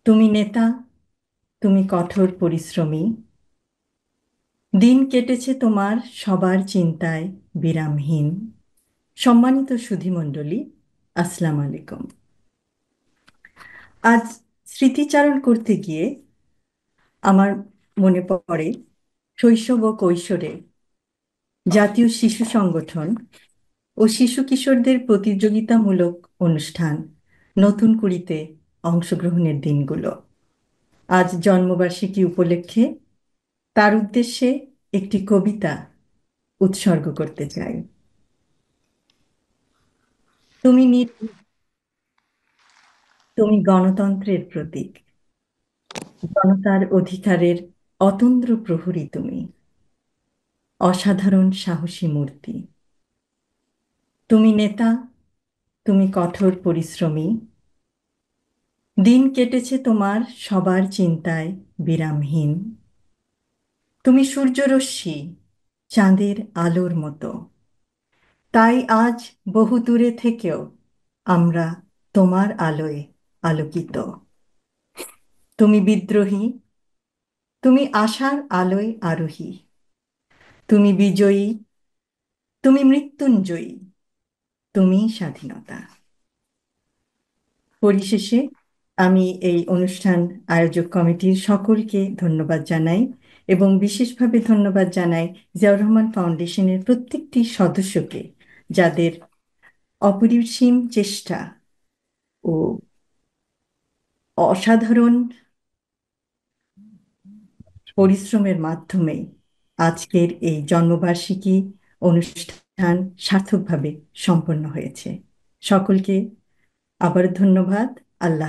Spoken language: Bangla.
তুমি নেতা, তুমি কঠোর পরিশ্রমী। দিন কেটেছে তোমার সবার চিন্তায় বিরামহীন। সম্মানিত সুধীমণ্ডলী, আসসালামু আলাইকুম। আজ স্মৃতিচারণ করতে গিয়ে আমার মনে পড়ে শৈশব ও কৈশোরে জাতীয় শিশু সংগঠন ও শিশু কিশোরদের প্রতিযোগিতামূলক অনুষ্ঠান নতুন কুড়িতে অংশগ্রহণের দিনগুলো। আজ জন্মবার্ষিকী উপলক্ষে তার উদ্দেশ্যে একটি কবিতা উৎসর্গ করতে চাই। তুমি নির্ভীক, তুমি গণতন্ত্রের প্রতীক, জনতার অধিকারের অতন্দ্র প্রহরী তুমি, অসাধারণ সাহসী মূর্তি। তুমি নেতা, তুমি কঠোর পরিশ্রমী। দিন কেটেছে তোমার সবার চিন্তায় বিরামহীন। তুমি সূর্যরশ্মি, চাঁদের আলোর মতো। তাই আজ বহু দূরে থেকেও আমরা তোমার আলোয় আলোকিত। তুমি বিদ্রোহী, তুমি আশার আলোয় আরোহী। তুমি বিজয়ী, তুমি মৃত্যুঞ্জয়ী, তুমি স্বাধীনতা। পরিশেষে আমি এই অনুষ্ঠান আয়োজক কমিটির সকলকে ধন্যবাদ জানাই এবং বিশেষভাবে ধন্যবাদ জানাই জিয়াউর রহমান ফাউন্ডেশনের প্রত্যেকটি সদস্যকে, যাদের অপরিসীম চেষ্টা ও অসাধারণ পরিশ্রমের মাধ্যমে আজকের এই জন্মবার্ষিকী অনুষ্ঠান সার্থকভাবে সম্পন্ন হয়েছে। সকলকে আবার ধন্যবাদ। আল্লাহ।